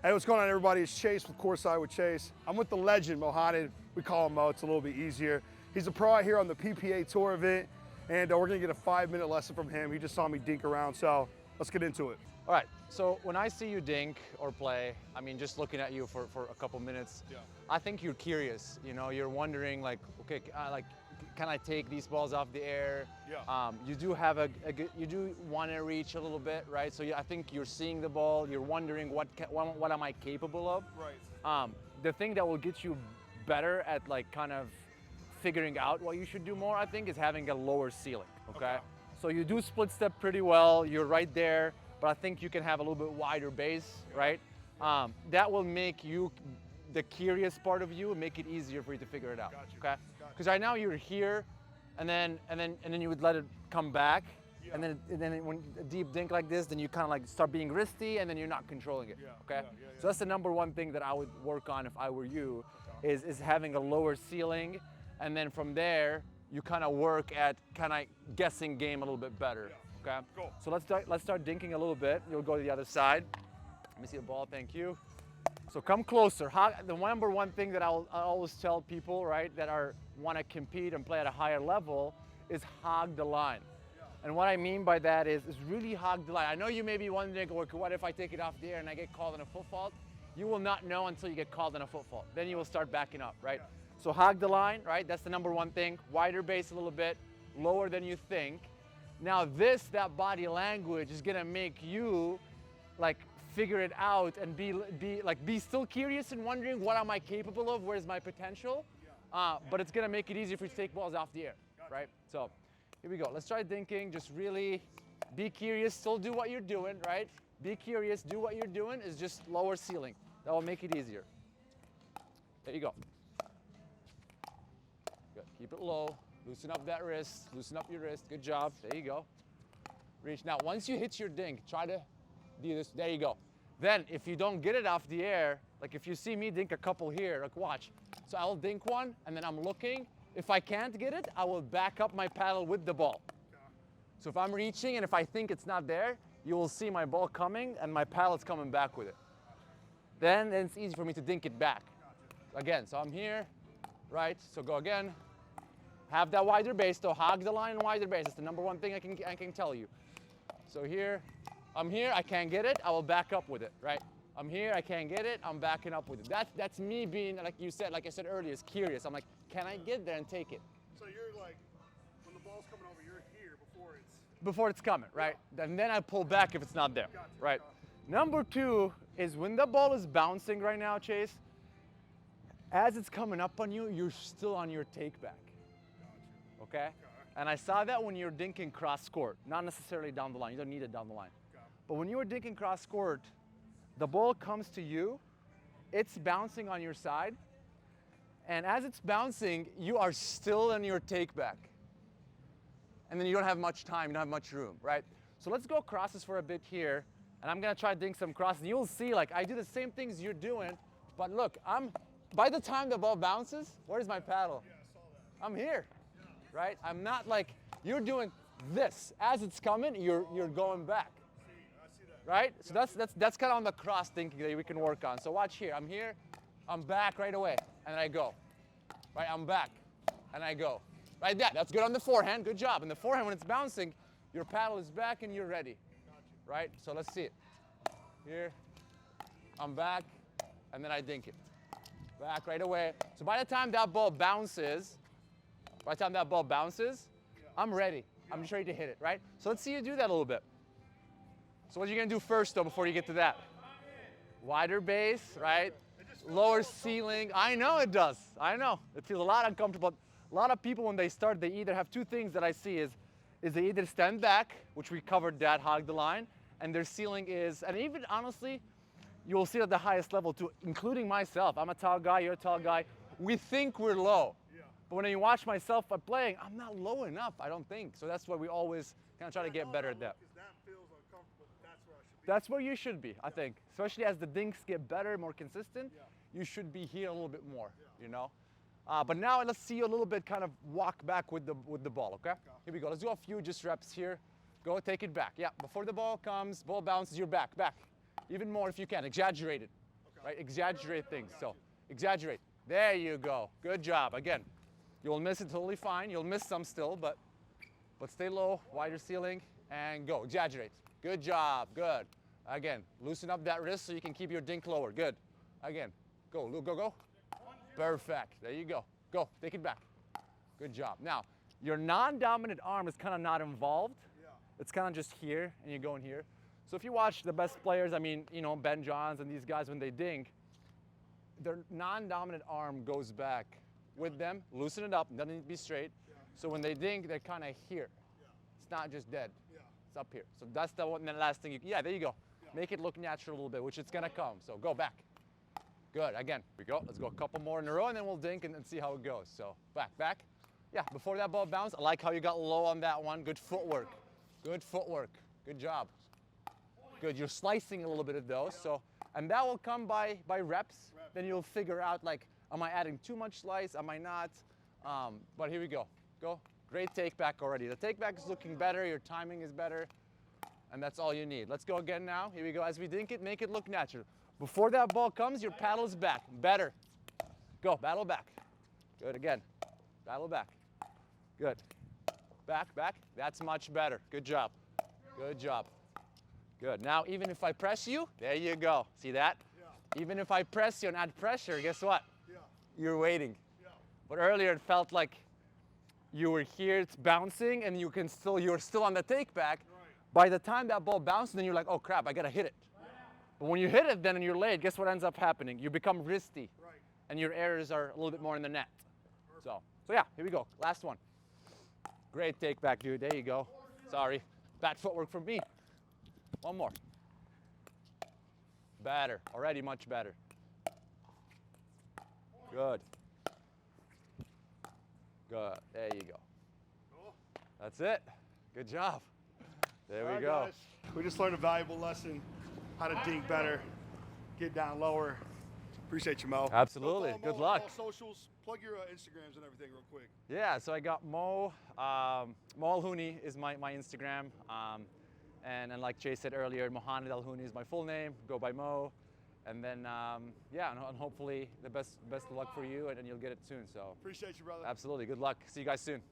Hey, what's going on, everybody? It's Chase with Courtside with Chase. I'm with the legend, Mo Alhouni. We call him Mo, it's a little bit easier. He's a pro out here on the PPA Tour event, and we're gonna get a 5-minute lesson from him. He just saw me dink around, so let's get into it. All right, so when I see you dink or play, I mean, just looking at you for a couple minutes, I think you're curious. You know, you're wondering like, okay, can I take these balls off the air? You do have you do want to reach a little bit, right? So I think you're seeing the ball, you're wondering what am I capable of? Right. The thing that will get you better at like kind of figuring out what you should do more, I think, is having a lower ceiling, okay? So you do split step pretty well, you're right there, but I think you can have a little bit wider base, right? That will make you, the curious part of you, make it easier for you to figure it out, okay? Because right now you're here, and then you would let it come back, and then when a deep dink like this, then you kind of like start being wristy, and then you're not controlling it, okay? So that's the number one thing that I would work on if I were you, is having a lower ceiling, and then from there you kind of work at kind of guessing game a little bit better. Okay. Cool. So let's start dinking a little bit. You'll go to the other side. Let me see the ball. Thank you. So come closer. The number one thing that I always tell people, right, that want to compete and play at a higher level, is hog the line. And what I mean by that is really hog the line. I know you may be wondering, okay, what if I take it off the air and I get called on a foot fault? You will not know until you get called on a foot fault. Then you will start backing up, right? So hog the line, right? That's the number one thing. Wider base a little bit, lower than you think. Now that body language is gonna make you like figure it out and be still curious and wondering, what am I capable of? Where's my potential? But it's gonna make it easier for you to take balls off the air, right? So here we go. Let's try dinking. Just really be curious. Still do what you're doing, right? Be curious. Do what you're doing. Is just lower ceiling. That will make it easier. There you go. Good. Keep it low. Loosen up that wrist, loosen up your wrist. Good job. There you go. Reach. Now, once you hit your dink, try to do this. There you go. Then, if you don't get it off the air, like if you see me dink a couple here, like watch. So I'll dink one, and then I'm looking. If I can't get it, I will back up my paddle with the ball. So if I'm reaching, and if I think it's not there, you will see my ball coming, and my paddle's coming back with it. Then it's easy for me to dink it back. Again, so I'm here, right? So go again. Have that wider base, though. Hog the line and wider base. It's the number one thing I can tell you. So here, I'm here, I can't get it, I will back up with it, right? I'm here, I can't get it, I'm backing up with it. That's me being, like I said earlier, is curious. I'm like, can I get there and take it? So you're like, when the ball's coming over, you're here before it's coming, right? And then I pull back if it's not there, right? Number two is when the ball is bouncing right now, Chase, as it's coming up on you, you're still on your take back. Okay? And I saw that when you're dinking cross court, not necessarily down the line. You don't need it down the line. But when you were dinking cross court, the ball comes to you, it's bouncing on your side, and as it's bouncing, you are still in your take back. And then you don't have much time, you don't have much room, right? So let's go crosses for a bit here, and I'm gonna try to dink some crosses. You'll see, like, I do the same things you're doing, but look, by the time the ball bounces, where's my paddle? Yeah, I saw that. I'm here. Right? I'm not like, you're doing this. As it's coming, you're going back. I see that. Right? So that's kind of on the cross thinking that we can work on. So watch here. I'm here, I'm back right away, and then I go. Right? I'm back, and I go. Right there. That's good on the forehand. Good job. In the forehand, when it's bouncing, your paddle is back and you're ready. Right? So let's see it. Here, I'm back, and then I dink it. Back right away. So by the time that ball bounces, I'm ready. I'm just ready to hit it, right? So let's see you do that a little bit. So what are you gonna do first, though, before you get to that? Wider base, right? Lower ceiling. I know it does. I know. It feels a lot uncomfortable. A lot of people, when they start, they either have two things that I see is they either stand back, which we covered that, hog the line, and their ceiling is, and even honestly, you'll see at the highest level too, including myself. I'm a tall guy, you're a tall guy. We think we're low. But when you watch myself playing, I'm not low enough, I don't think. So that's why we always kind of try to get better at that. That feels uncomfortable, that's where I should be. That's where you should be, I think. Especially as the dinks get better, more consistent, you should be here a little bit more, you know? But now let's see you a little bit kind of walk back with the ball, okay? Here we go. Let's do a few just reps here. Go, take it back. Yeah, before the ball comes, ball bounces, you're back. Even more if you can. Exaggerate it. right? Exaggerate things. So exaggerate. There you go. Good job. Again, you'll miss it totally fine. You'll miss some still, but stay low, wider ceiling, and go. Exaggerate. Good job. Good. Again, loosen up that wrist so you can keep your dink lower. Good. Again, go, go, go. Perfect. There you go. Go. Take it back. Good job. Now, your non-dominant arm is kind of not involved. Yeah. It's kind of just here, and you're going here. So if you watch the best players, I mean, you know, Ben Johns and these guys, when they dink, their non-dominant arm goes back with them. Loosen it up. Doesn't need to be straight. Yeah. So when they dink, they're kind of here. Yeah. It's not just dead. Yeah. It's up here. So that's the one, the last thing you, yeah, there you go. Yeah. Make it look natural a little bit, which it's gonna come. So go back. Good, again, here we go. Let's go a couple more in a row and then we'll dink and see how it goes. So back, back. Yeah, before that ball bounced, I like how you got low on that one. Good footwork. Good footwork. Good job. Good, you're slicing a little bit of those. So, and that will come by reps. Then you'll figure out like, am I adding too much slice? Am I not? But here we go. Go. Great take back already. The take back is looking better. Your timing is better. And that's all you need. Let's go again now. Here we go. As we dink it, make it look natural. Before that ball comes, your paddle's back. Better. Go, battle back. Good, again. Battle back. Good. Back, back. That's much better. Good job. Good job. Good. Now, even if I press you, there you go. See that? Yeah. Even if I press you and add pressure, guess what? Yeah. You're waiting. Yeah. But earlier it felt like you were here, it's bouncing, and you're still on the take back. Right. By the time that ball bounces, then you're like, oh crap, I gotta hit it. But when you hit it then and you're late, guess what ends up happening? You become wristy. Right. And your errors are a little bit more in the net. So yeah, here we go. Last one. Great take back, dude. There you go. Sorry. Bad footwork from me. One more. Better. Already much better. Good. Good. There you go. Cool. That's it. Good job. There All we right, go. guys. We just learned a valuable lesson, how to dink better, get down lower. Appreciate you, Mo. Absolutely. Go follow Good Mo luck. on all socials. Plug your Instagrams and everything real quick. Yeah, so I got Mo Alhouni is my Instagram. And like Jay said earlier, Mo Alhouni is my full name. Go by Mo. And then, yeah, and hopefully the best of luck for you, and you'll get it soon. So Appreciate you, brother. absolutely. Good luck. See you guys soon.